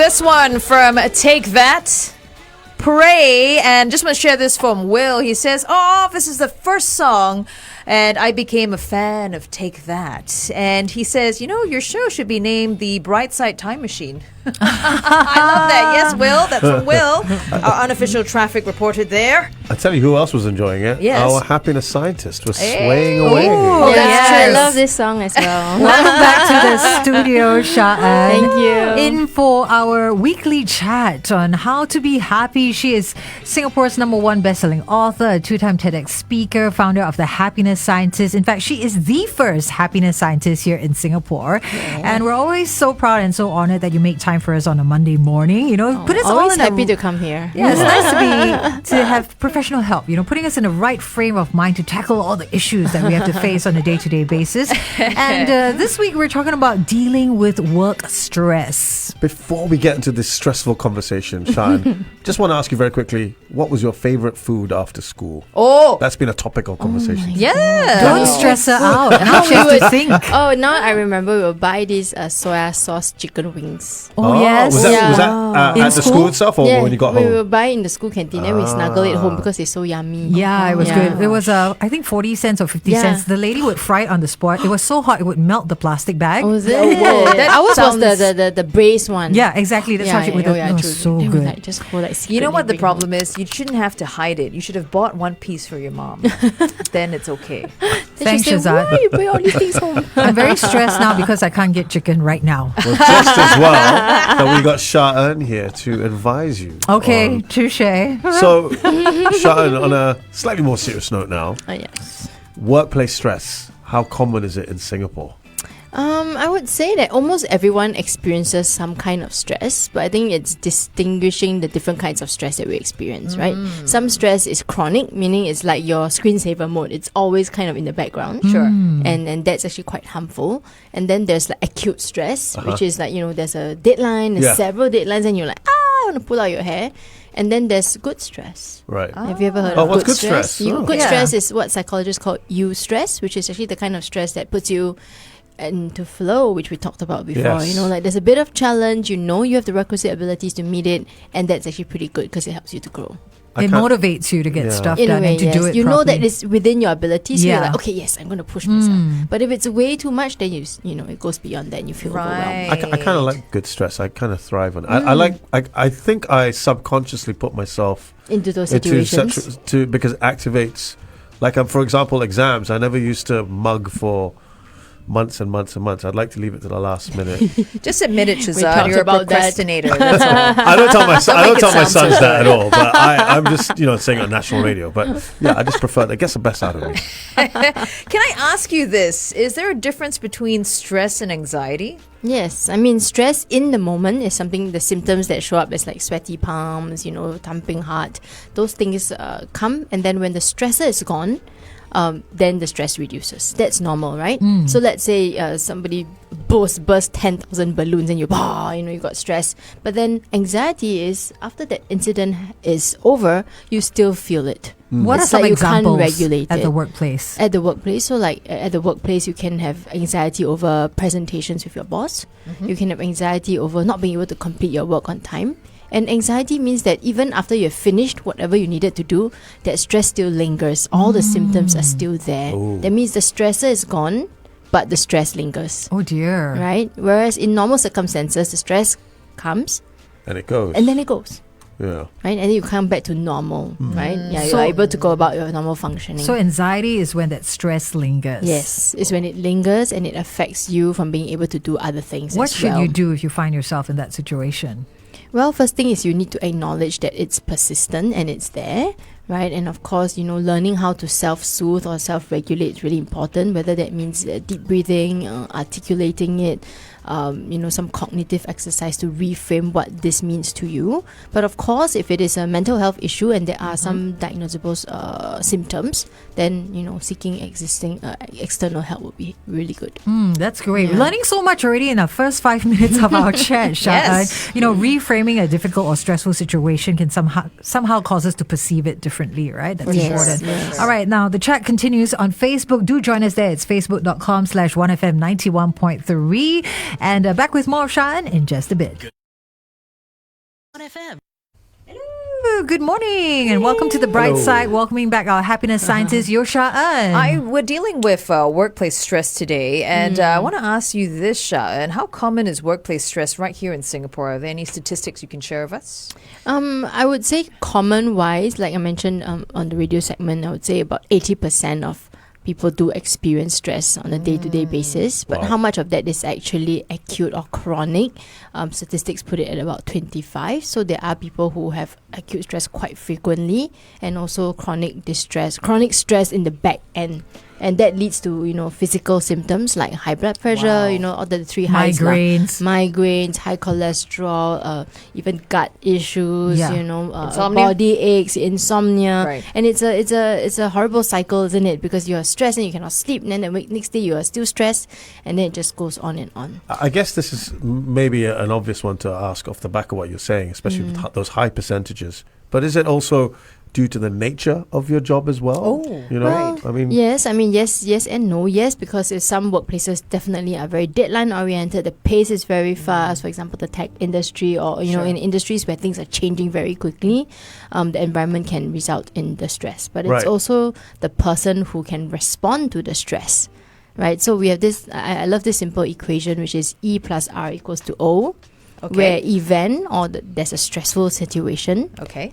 this one from Take That. Pray, and just want to share this from Will. He says, this is the first song and I became a fan of Take That. And he says, your show should be named the Brightside Time Machine. I love that. Yes, Will. That's from Will, our unofficial traffic reporter there. I tell you who else was enjoying it. Yes. Our happiness scientist was swaying away. Oh, that's true. I love this song as well. Welcome back to the studio, Sha-En. Thank you. In for our weekly chat on how to be happy. She is Singapore's #1 best-selling author, a 2-time TEDx speaker, founder of the Happiness Scientist. In fact, she is the first happiness scientist here in Singapore. Yeah. And we're always so proud and so honored that you make time for us on a Monday morning. Put us always all in happy to come here. Yeah, it's nice to have professional help. Putting us in the right frame of mind to tackle all the issues that we have to face on a day-to-day basis. And this week we're talking about dealing with work stress. Before we get into this stressful conversation, Sha-En, just want to ask you very quickly, what was your favorite food after school? Oh, that's been a topical conversation. Yeah. Don't stress her out. Now she has to think. Now I remember we would buy these soya sauce chicken wings. Oh, yes. Was that at the school itself or when you got home? We would buy it in the school canteen and we snuggle it home because it's so yummy. Yeah, it was good. It was, I think, 40 cents or 50 cents. The lady would fry it on the spot. It was so hot, it would melt the plastic bag. Oh, is it? Ours was the braised one. Yeah, exactly. That's how she would. It was so good. Just go you know what the problem is? You shouldn't have to hide it. You should have bought one piece for your mom. Then it's okay. Thanks, Shehzad. Why you bring all these things home? I'm very stressed now because I can't get chicken right now. Well, just as well that we got Sha-En here to advise you. Okay, touche. So, Sha-En, on a slightly more serious note now. Yes. Workplace stress. How common is it in Singapore? I would say that almost everyone experiences some kind of stress, but I think it's distinguishing the different kinds of stress that we experience, right? Some stress is chronic, meaning it's like your screensaver mode. It's always kind of in the background. Sure. And that's actually quite harmful. And then there's like acute stress, which is like, there's a deadline, there's several deadlines, and you're like, I want to pull out your hair. And then there's good stress. Right. Have you ever heard of what's good stress? Good Yeah. stress is what psychologists call eustress, which is actually the kind of stress that puts you into flow, which we talked about before. Yes. Like there's a bit of challenge, you have the requisite abilities to meet it, and that's actually pretty good because it helps you to grow. It motivates you to get stuff done and to do it you know properly. that it's within your abilities, so you're like, okay, yes, I'm going to push myself. But if it's way too much, then it goes beyond that and you feel overwhelmed. I kind of like good stress. I kind of thrive on it. I think I subconsciously put myself into those situations because it activates, for example, exams. I never used to mug for months and months and months. I'd like to leave it to the last minute. Just admit it, Shehzad. You're a procrastinator. That's all. I don't tell my sons that at all. But I'm just saying it on national radio. But yeah, I just prefer that. It gets the best out of me. Can I ask you this? Is there a difference between stress and anxiety? Yes, I mean stress in the moment is the symptoms that show up as like sweaty palms, thumping heart. Those things come, and then when the stressor is gone, then the stress reduces. That's normal, right? So let's say somebody burst 10,000 balloons and you got stress. But then anxiety is, after that incident is over, you still feel it. What are it's some like examples you can't regulate at it. the workplace? At the workplace, so at the workplace, you can have anxiety over presentations with your boss. You can have anxiety over not being able to complete your work on time. And anxiety means that even after you've finished whatever you needed to do, that stress still lingers. All the symptoms are still there. That means the stressor is gone, but the stress lingers. Oh dear. Right? Whereas in normal circumstances, the stress comes and it goes. And then it goes. Yeah. Right? And then you come back to normal. Right? Yeah, you're able to go about your normal functioning. So anxiety is when that stress lingers. Yes. It's when it lingers and it affects you from being able to do other things. What should you do if you find yourself in that situation? Well, first thing is you need to acknowledge that it's persistent and it's there, right? And of course, learning how to self-soothe or self-regulate is really important, whether that means deep breathing, articulating it, some cognitive exercise to reframe what this means to you. But of course, if it is a mental health issue and there are some diagnosable symptoms, then, seeking external help would be really good. That's great. We're learning so much already in our first 5 minutes of our chat, Sha-En. Yes. Reframing a difficult or stressful situation can somehow cause us to perceive it differently, right? That's important. Yes. All right, now the chat continues on Facebook. Do join us there. It's facebook.com/1FM91.3. And back with more of Sha-En in just a bit. Hello, good morning, and welcome to the Brightside. Welcoming back our happiness scientist, Yeo Sha-En. We're dealing with workplace stress today, and I want to ask you this, Sha-En. How common is workplace stress right here in Singapore? Are there any statistics you can share with us? I would say common-wise, like I mentioned on the radio segment, I would say about 80% of people do experience stress on a day-to-day basis. But how much of that is actually acute or chronic? Statistics put it at about 25. So there are people who have acute stress quite frequently, and also chronic stress in the back end. And that leads to, physical symptoms like high blood pressure, all the three highs. Migraines, high cholesterol, even gut issues, body aches, insomnia. Right. And it's a horrible cycle, isn't it? Because you're stressed and you cannot sleep, and then the next day you are still stressed, and then it just goes on and on. I guess this is maybe an obvious one to ask off the back of what you're saying, especially with those high percentages. But is it also due to the nature of your job as well? Yes and no. Yes, because some workplaces definitely are very deadline oriented. The pace is very fast. For example, the tech industry, or in industries where things are changing very quickly, the environment can result in the stress. But it's also the person who can respond to the stress, right? So we have this. I love this simple equation, which is E plus R equals to O, where event or there's a stressful situation,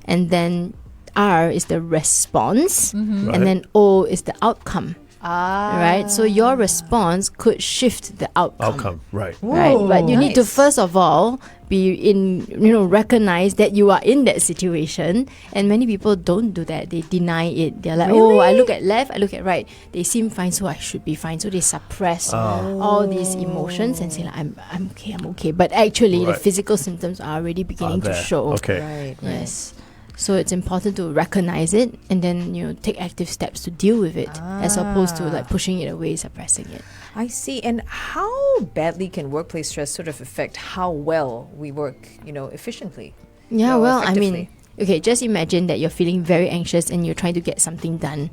and then R is the response, and then O is the outcome. Right? So your response could shift the outcome. Right. Right. But you need to first of all recognize that you are in that situation. And many people don't do that. They deny it. They're like, I look at left, I look at right. They seem fine, so I should be fine. So they suppress all these emotions and say, like, I'm okay. But actually, the physical symptoms are already beginning to show. Okay. Right. Yes. So it's important to recognize it and then take active steps to deal with it, as opposed to like pushing it away, suppressing it. I see. And how badly can workplace stress sort of affect how well we work, efficiently? Yeah, effectively? Just imagine that you're feeling very anxious and you're trying to get something done.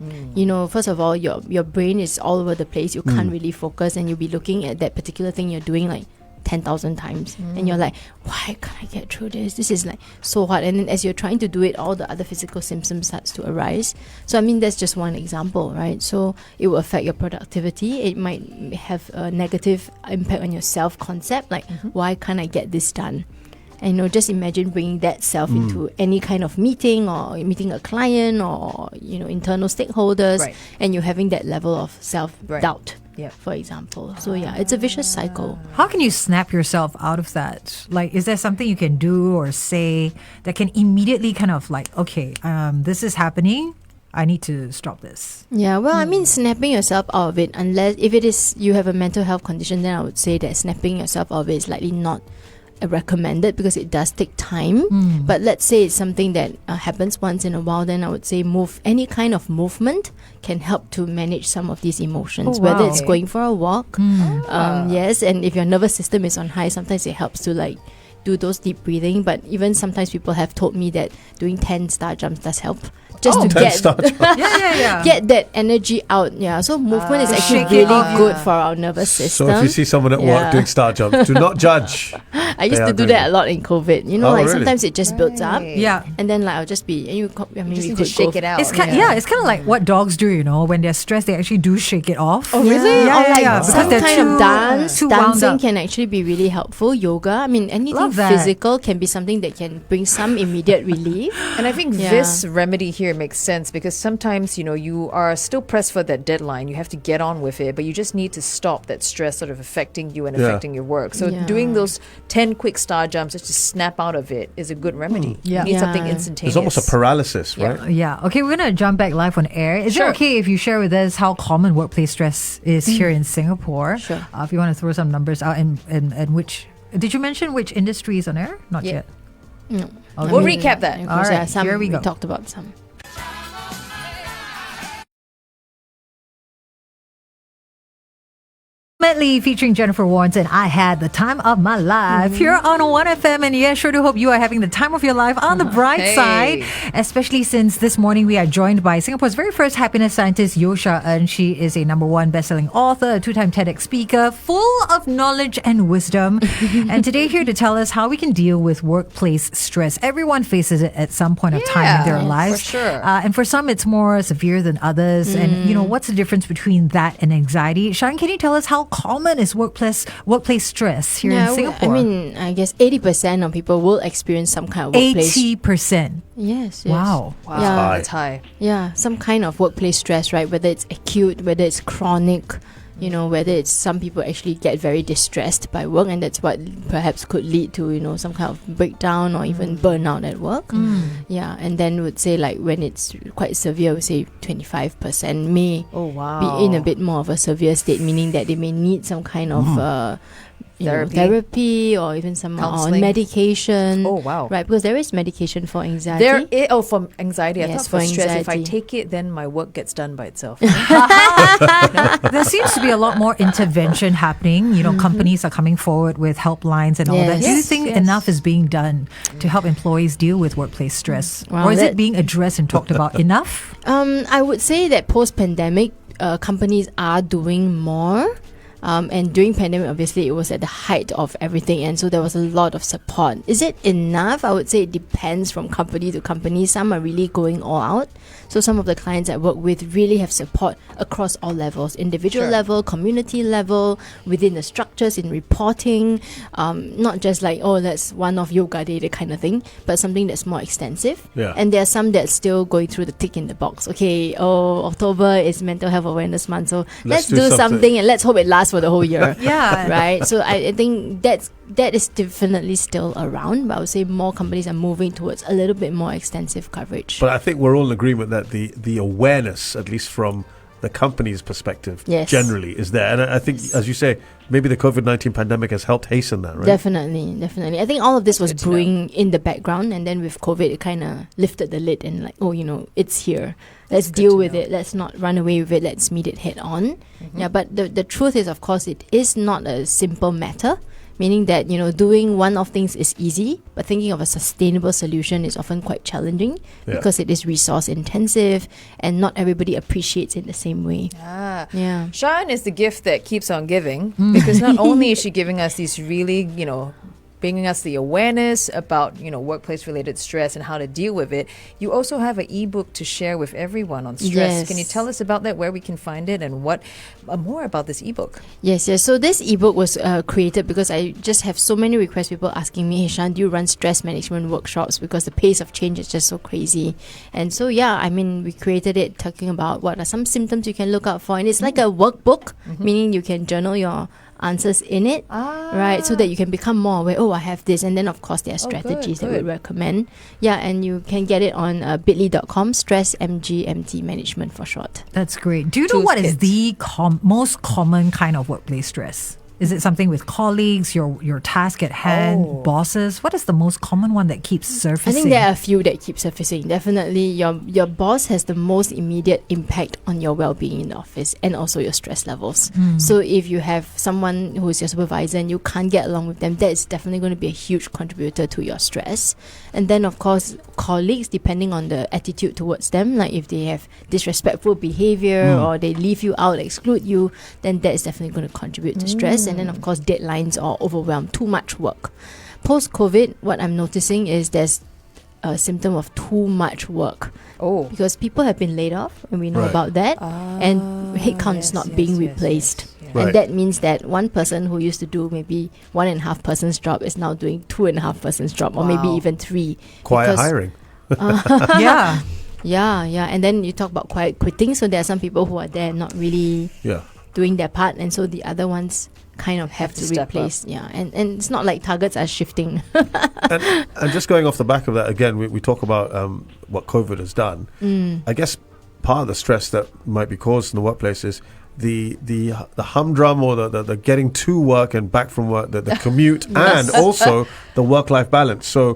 First of all, your brain is all over the place. You can't really focus, and you'll be looking at that particular thing you're doing like 10,000 times, and you're like, why can't I get through this? This is like so hard. And then as you're trying to do it, all the other physical symptoms starts to arise. So that's just one example, right? So it will affect your productivity. It might have a negative impact on your self-concept, like why can't I get this done? And just imagine bringing that self into any kind of meeting, or meeting a client, or internal stakeholders, and you're having that level of self-doubt. For example. So it's a vicious cycle. How can you snap yourself out of that? Like, is there something you can do or say that can immediately kind of like, okay, this is happening, I need to stop this? Yeah, well, snapping yourself out of it, unless if it is you have a mental health condition, then I would say that snapping yourself out of it is likely not recommended, because it does take time. But let's say it's something that happens once in a while, then I would say any kind of movement can help to manage some of these emotions, whether it's going for a walk, yes, and if your nervous system is on high, sometimes it helps to like do those deep breathing. But even sometimes people have told me that doing 10 star jumps does help, just to get get that energy out. Yeah, so movement is actually really good for our nervous system. So if you see someone at work doing star jumps, do not judge. I used to do that a lot in COVID. Really? Sometimes it just builds up. Yeah. And then I'll just be, we just could shake it out. It's it's kind of like what dogs do, when they're stressed, they actually do shake it off. Oh, really? Yeah. Some kind of dancing up. can actually be really helpful. Yoga, anything physical can be something that can bring some immediate relief. And I think this remedy here makes sense, because sometimes, you are still pressed for that deadline. You have to get on with it, but you just need to stop that stress sort of affecting you and affecting your work. So doing those 10 quick star jumps just to snap out of it is a good remedy. You need something instantaneous. There's almost a paralysis, right? Yeah. Okay, we're going to jump back live on air. Is it okay if you share with us how common workplace stress is here in Singapore? Sure. If you want to throw some numbers out, and which... Did you mention which industry is on air? Not yet. No. Okay. We'll recap that. All right, here we go. We talked about some. Medley featuring Jennifer Warnes and I Had the Time of My Life here on 1FM. And yeah, sure do hope you are having the time of your life on the bright side, especially since this morning we are joined by Singapore's very first happiness scientist, Yeo Sha-En. She is a #1 best-selling author, a 2-time TEDx speaker, full of knowledge and wisdom. And today here to tell us how we can deal with workplace stress. Everyone faces it at some point of time in their lives. For sure. And for some, it's more severe than others. And, what's the difference between that and anxiety? Sha-En, can you tell us how common is workplace stress here in Singapore? I guess 80% of people will experience some kind of workplace. 80%. Yes. Wow. Yeah. That's high. Yeah, some kind of workplace stress, right? Whether it's acute, whether it's chronic, whether it's some people actually get very distressed by work, and that's what perhaps could lead to, some kind of breakdown or even burnout at work. Yeah, and then would say like when it's quite severe, would say 25% may be in a bit more of a severe state, meaning that they may need some kind of therapy or even some medication. Oh, wow. Right, because there is medication for anxiety. For anxiety. I thought for stress. If I take it, then my work gets done by itself. There seems to be a lot more intervention happening. Companies are coming forward with helplines and all that. Do you think enough is being done to help employees deal with workplace stress? Or is it being addressed and talked about enough? I would say that post-pandemic, companies are doing more. And during pandemic, obviously, it was at the height of everything, and so there was a lot of support. Is it enough? I would say it depends from company to company. Some are really going all out. So some of the clients I work with really have support across all levels, individual level, community level, within the structures, in reporting, not just like, that's one-off yoga day, the kind of thing, but something that's more extensive. Yeah. And there are some that's still going through the tick in the box. Okay, October is Mental Health Awareness Month, so let's do something and let's hope it lasts for the whole year. Right? So I think that is definitely still around, but I would say more companies are moving towards a little bit more extensive coverage. But I think we're all in agreement that the awareness, at least from the company's perspective, generally is there. And I think, as you say, maybe the COVID-19 pandemic has helped hasten that, right? Definitely. I think all of this was brewing in the background, and then with COVID, it kind of lifted the lid and like, it's here. Let's deal with it. Let's not run away with it. Let's meet it head on. Yeah, but the truth is, of course, it is not a simple matter. Meaning that, doing one-off things is easy, but thinking of a sustainable solution is often quite challenging because it is resource intensive and not everybody appreciates it the same way. Yeah. Sha-En is the gift that keeps on giving, because not only is she giving us these really, bringing us the awareness about, workplace-related stress and how to deal with it, you also have an ebook to share with everyone on stress. Yes. Can you tell us about that, where we can find it, and what more about this ebook? Yes. So this ebook was created because I just have so many requests, people asking me, hey Shan, do you run stress management workshops? Because the pace of change is just so crazy. And so, we created it talking about what are some symptoms you can look out for. And it's like a workbook, meaning you can journal your answers in it, right? So that you can become more aware, I have this. And then, of course, there are strategies that we recommend. Yeah, and you can get it on bit.ly.com, stress MGMT management for short. That's great. Do you know what is the most common kind of workplace stress? Is it something with colleagues, your task at hand, bosses? What is the most common one that keeps surfacing? I think there are a few that keep surfacing. Definitely, your boss has the most immediate impact on your well-being in the office and also your stress levels. So if you have someone who is your supervisor and you can't get along with them, that is definitely going to be a huge contributor to your stress. And then, of course, colleagues, depending on the attitude towards them, like if they have disrespectful behavior or they leave you out, exclude you, then that is definitely going to contribute to stress. And then, of course, deadlines or overwhelm, too much work. Post-COVID, what I'm noticing is there's a symptom of too much work. Because people have been laid off, and we know about that. And headcount is not being replaced. Right. And that means that one person who used to do maybe 1.5 person's job is now doing 2.5 person's job, or maybe even 3. Quiet hiring. Yeah. And then you talk about quiet quitting. So there are some people who are there not really doing their part, and so the other ones kind of have to replace. And it's not like targets are shifting. and just going off the back of that, again, we talk about what COVID has done. I guess part of the stress that might be caused in the workplace is the humdrum or the getting to work and back from work, the commute, and also the work-life balance. So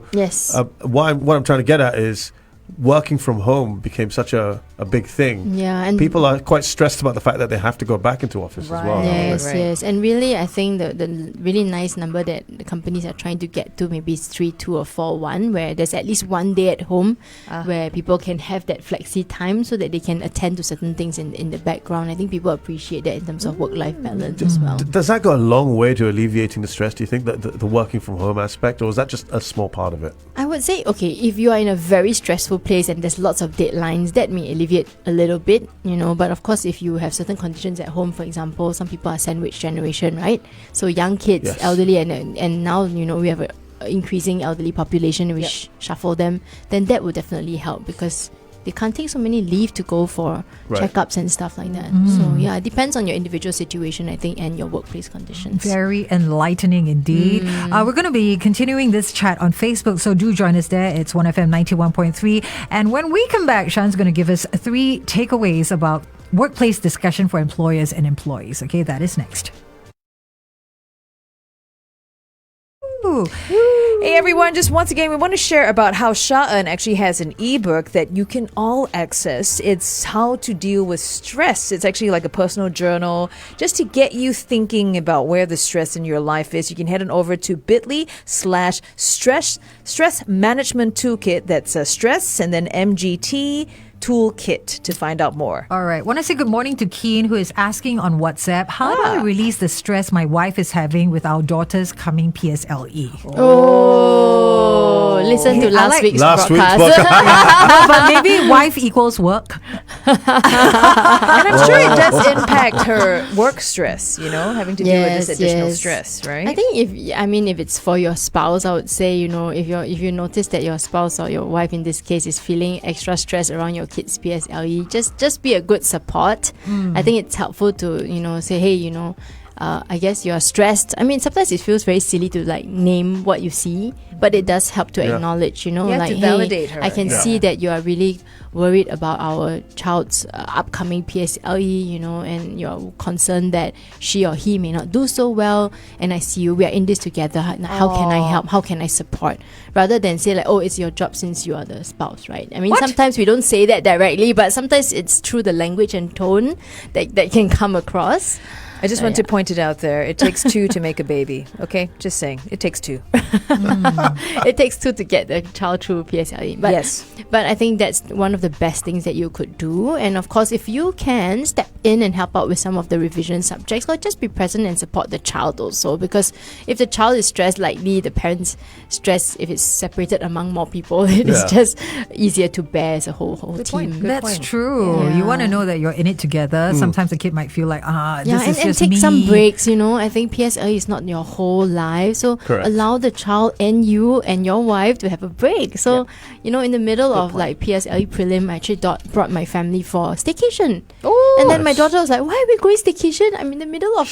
what I'm trying to get at is working from home became such a a big thing. Yeah, and people are quite stressed about the fact that they have to go back into office as well. Yes, Right. yes. And really, I think the really nice number that the companies are trying to get to maybe is 3-2 or 4-1, where there's at least one day at home where people can have that flexi time so that they can attend to certain things in the background. I think people appreciate that in terms of work-life balance as well. Does that go a long way to alleviating the stress, do you think, the working from home aspect, or is that just a small part of it? I would say, okay, if you are in a very stressful place and there's lots of deadlines, that may alleviate a little bit, but of course, if you have certain conditions at home, for example, some people are sandwich generation, right? So young kids, Yes. elderly, and now, we have a increasing elderly population, we shuffle them, then that would definitely help because they can't take so many leave to go for checkups and stuff like that. So yeah, it depends on your individual situation, I think, and your workplace conditions. Very enlightening indeed. We're going to be continuing this chat on Facebook, so do join us there. It's 1FM 91.3. And when we come back, Shan's going to give us 3 takeaways about workplace discussion for employers and employees. Okay, that is next. Hey everyone, just once again, we want to share about how Sha-En actually has an ebook that you can all access. It's how to deal with stress. It's actually like a personal journal just to get you thinking about where the stress in your life is. You can head on over to bit.ly/stress management toolkit. That's stress and then MGT toolkit to find out more. All right. Want to say good morning to Keen, who is asking on WhatsApp, how do I release the stress my wife is having with our daughter's coming PSLE? Oh, listen to last week's Last broadcast. week's podcast. No, but maybe wife equals work. And I'm sure it does impact her work stress, having to deal with this additional stress, right? I think if it's for your spouse, I would say, if you notice that your spouse or your wife in this case is feeling extra stress around your kids' PSLE, just be a good support. I think it's helpful to, say, hey, I guess you're stressed. I mean, sometimes it feels very silly to name what you see, but it does help to acknowledge, You have to validate her. I can see that you are really worried about our child's upcoming PSLE, and you're concerned that she or he may not do so well, and I see you, we are in this together. How can I help? How can I support? Rather than say it's your job since you are the spouse, right? I mean, sometimes we don't say that directly, but sometimes it's through the language and tone that can come across. I just want to point it out there. It takes 2 to make a baby. Okay? Just saying. It takes 2. It takes 2 to get the child through PSLE. But, yes. But I think that's one of the best things that you could do. And of course, if you can step in and help out with some of the revision subjects, or just be present and support the child also. Because if the child is stressed, likely the parents' stress, if it's separated among more people, it is just easier to bear as a whole team. That's true. Yeah. You want to know that you're in it together. Sometimes the kid might feel like, this is and just take me. some breaks, I think PSLE is not your whole life, so allow the child and you and your wife to have a break. So in the middle of PSLE prelim, I actually brought my family for staycation. And then my daughter was like, why are we going staycation? I'm in the middle of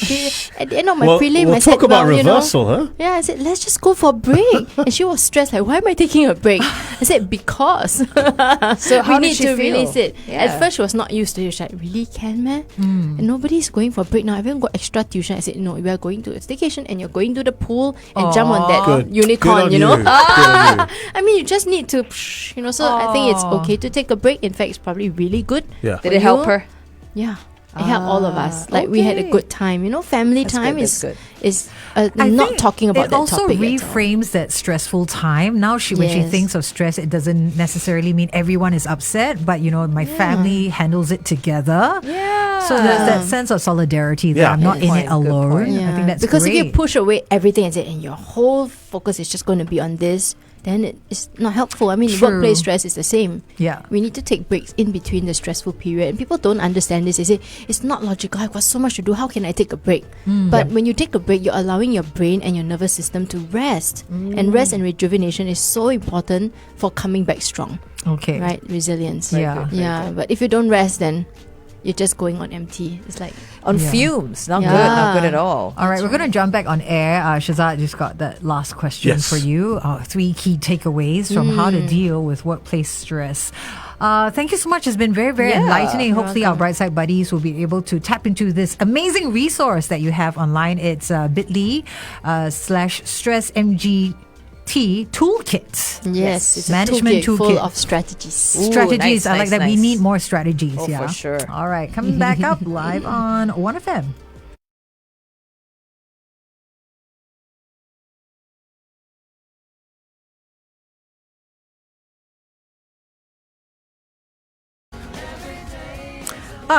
at the end of my prelim. We'll I said, talk about reversal, huh? Yeah, I said, let's just go for a break. And she was stressed, like, why am I taking a break? I said, because So how we did need she to feel? release it. Yeah. At first she was not used to it. She was like, really, can man? And nobody's going for a break now. I haven't got extra tuition. I said, no, we are going to a staycation and you're going to the pool and jump on that Good. unicorn, Good on you. Good on you. I mean, you just need to, so I think it's okay to take a break. In fact, it's probably really good. Yeah. Did it help her? Yeah. It helped all of us. We had a good time. Family time is I not think talking about it that also topic. reframes that stressful time. Now when she thinks of stress, it doesn't necessarily mean everyone is upset, but my family handles it together. Yeah. So there's that sense of solidarity that I'm not in it alone. I think that's because great. if you push away everything and say, and your whole focus is just going to be on this, then it's not helpful. I mean, True. workplace stress is the same. Yeah. We need to take breaks in between the stressful period. And people don't understand this. They say, it's not logical. I've got so much to do. How can I take a break? But when you take a break, you're allowing your brain and your nervous system to rest. And rest and rejuvenation is so important for coming back strong. Okay. Right? Resilience. Yeah. Yeah. But if you don't rest, then you're just going on empty. It's like On fumes. Not good at all. All right, we're going to jump back on air. Shehzad just got that last question for you. 3 key takeaways from how to deal with workplace stress. Thank you so much. It's been very, very enlightening. Hopefully our Brightside buddies will be able to tap into this amazing resource that you have online. It's bit.ly/stressmg Toolkit. Yes, it's Management a toolkit full toolkit. of strategies. Strategies. I like that. We need more strategies. Oh, yeah, for sure. All right, coming back up live on 1FM.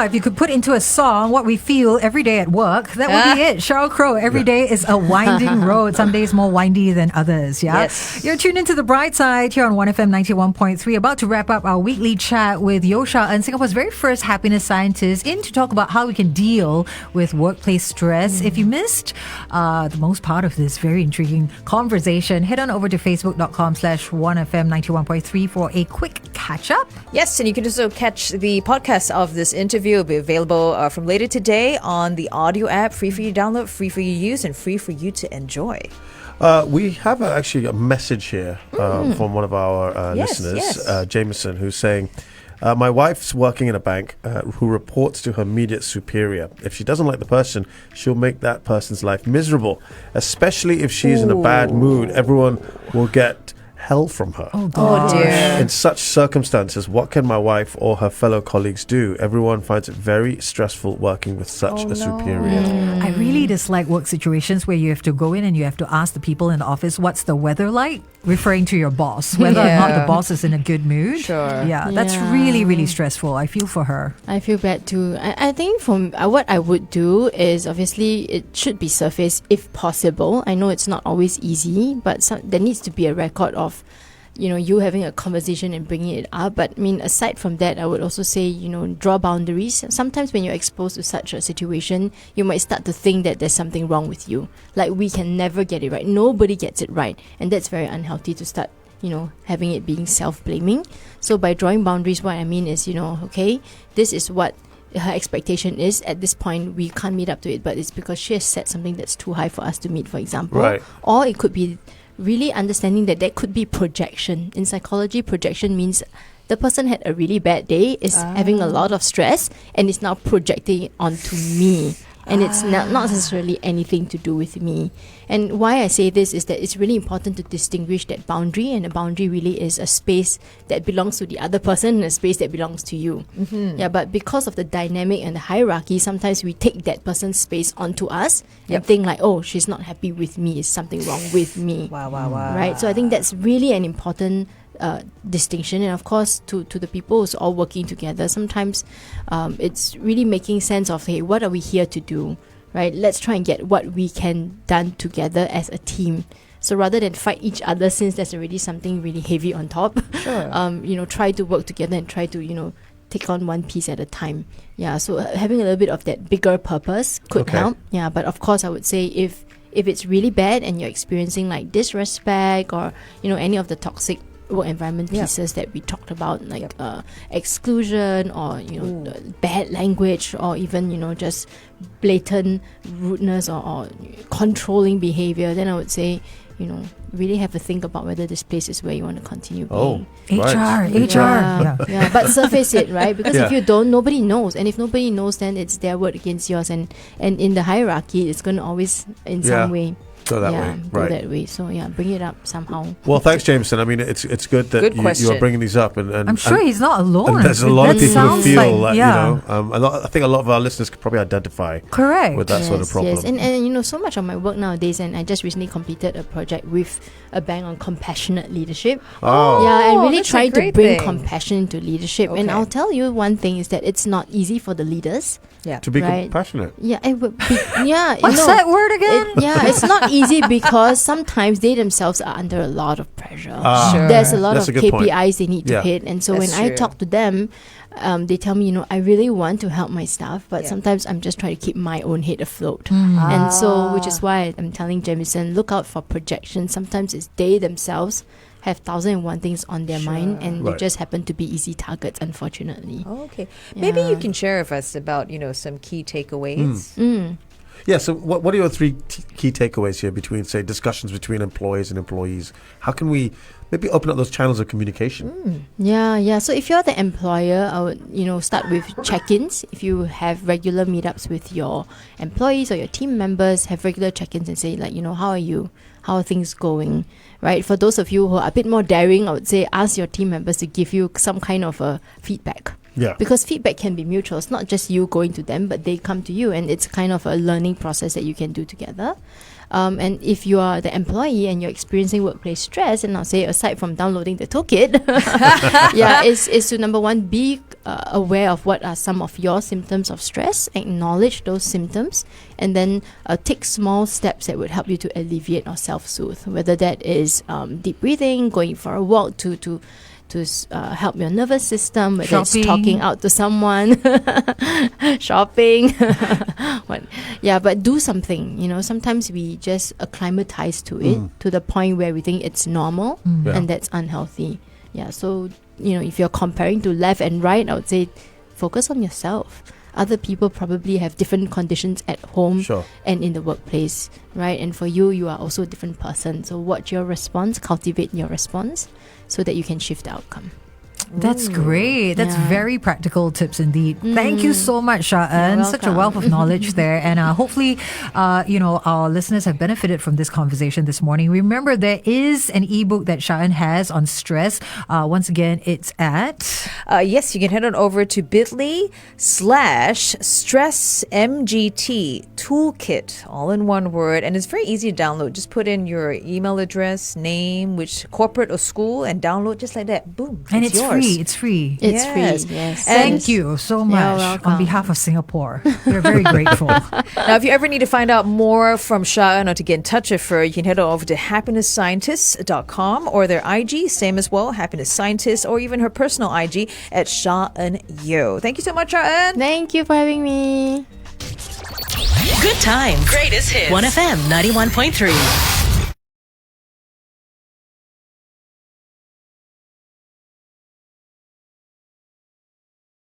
If you could put into a song what we feel every day at work, that would be it. Sheryl Crow, every day is a winding road. Some days more windy than others. Yeah. Yes. You're tuned into the Brightside here on 1FM 91.3. About to wrap up our weekly chat with Yeo Sha-En, Singapore's very first happiness scientist, in to talk about how we can deal with workplace stress. If you missed the most part of this very intriguing conversation, head on over to facebook.com/1FM 91.3 for a quick catch up. Yes, and you can also catch the podcast of this interview. It'll be available from later today on the audio app, free for you to download, free for you to use, and free for you to enjoy. We have actually a message here from one of our listeners, Jameson, who's saying, my wife's working in a bank who reports to her immediate superior. If she doesn't like the person, she'll make that person's life miserable, especially if she's in a bad mood. Everyone will get hell from her. Oh dear. In such circumstances, what can my wife or her fellow colleagues do? Everyone finds it very stressful working with such a superior. I really dislike work situations where you have to go in and you have to ask the people in the office, what's the weather like? Referring to your boss, whether or not the boss is in a good mood. Sure. Yeah, that's really, really stressful. I feel for her. I feel bad too. I think from what I would do is, obviously it should be surfaced if possible. I know it's not always easy, but there needs to be a record of, you having a conversation and bringing it up. But I mean, aside from that, I would also say, draw boundaries. Sometimes when you're exposed to such a situation, you might start to think that there's something wrong with you. Like, we can never get it right. Nobody gets it right. And that's very unhealthy to start, having it being self-blaming. So by drawing boundaries, what I mean is, okay, this is what her expectation is. At this point, we can't meet up to it, but it's because she has set something that's too high for us to meet, for example. Right. Or it could be really understanding that there could be projection. In psychology, projection means the person had a really bad day, is having a lot of stress, and is now projecting it onto me. And it's not necessarily anything to do with me. And why I say this is that it's really important to distinguish that boundary, and a boundary really is a space that belongs to the other person and a space that belongs to you. Yeah, but because of the dynamic and the hierarchy, sometimes we take that person's space onto us and think like, oh, she's not happy with me, is something wrong with me. Wow. Right? So I think that's really an important distinction. And of course, to the people who's all working together, sometimes it's really making sense of, hey, what are we here to do, right? Let's try and get what we can done together as a team. So rather than fight each other, since there's already something really heavy on top, try to work together and try to take on one piece at a time. Yeah, so having a little bit of that bigger purpose could help. Yeah, but of course I would say if it's really bad and you're experiencing like disrespect or any of the toxic work environment pieces that we talked about, like exclusion or bad language, or even just blatant rudeness or controlling behavior, then I would say really have to think about whether this place is where you want to continue being. HR. Yeah, but surface it, right? Because if you don't, nobody knows, and if nobody knows, then it's their word against yours, and in the hierarchy, it's going to always in some way go that way. Go that way. So bring it up somehow. Well, thanks, Jameson. I mean, it's good that you are bringing these up, and I'm sure he's not alone. And there's a lot of people who feel like, I think a lot of our listeners could probably identify with that sort of problem. Yes, and so much of my work nowadays, and I just recently completed a project with a bank on compassionate leadership. And really try to bring compassion into leadership. And I'll tell you one thing is that it's not easy for the leaders. To be compassionate. Yeah, it would be, What's that word again? It's not easy because sometimes they themselves are under a lot of pressure. Sure. There's a lot of KPIs they need to hit, and so That's when I talk to them, they tell me, I really want to help my staff, but sometimes I'm just trying to keep my own head afloat. And so, which is why I'm telling Jamison, look out for projection. Sometimes it's they themselves have 1,001 things on their mind, and they just happen to be easy targets, unfortunately. Maybe you can share with us about some key takeaways. Yeah, so what are your three key takeaways here between, say, discussions between employers and employees? How can we maybe open up those channels of communication? Yeah. So if you're the employer, I would, start with check-ins. If you have regular meetups with your employees or your team members, have regular check-ins and say, like, how are you? How are things going? Right? For those of you who are a bit more daring, I would say ask your team members to give you some kind of a feedback. Yeah. Because feedback can be mutual. It's not just you going to them, but they come to you, and it's kind of a learning process that you can do together. And if you are the employee and you're experiencing workplace stress, and I'll say aside from downloading the toolkit, is to number one, be aware of what are some of your symptoms of stress, acknowledge those symptoms, and then take small steps that would help you to alleviate or self-soothe, whether that is deep breathing, going for a walk to help your nervous system, whether it's talking out to someone, shopping. But do something. Sometimes we just acclimatize to it to the point where we think it's normal, and that's unhealthy. So if you're comparing to left and right, I would say focus on yourself. Other people probably have different conditions at home and in the workplace, right? And for you, you are also a different person. So watch your response, cultivate your response, so that you can shift the outcome. That's great. That's very practical tips indeed. Thank you so much, Sha-En. Such a wealth of knowledge there. And hopefully, our listeners have benefited from this conversation this morning. Remember, there is an ebook that Sha-En has on stress. Once again, it's at... yes, you can head on over to bit.ly/stressmgt toolkit, all in one word. And it's very easy to download. Just put in your email address, name, which corporate or school, and download just like that. Boom. And it's yours. It's free. It's free. Yes. Thank you so much on behalf of Singapore. We're very grateful. Now, if you ever need to find out more from Sha-En or to get in touch with her, you can head over to happiness-scientist.com or their IG, same as well, Happiness Scientist, or even her personal IG at Sha-En Yeo. Thank you so much, Sha-En. Thank you for having me. Good times. Greatest hits. 1FM 91.3.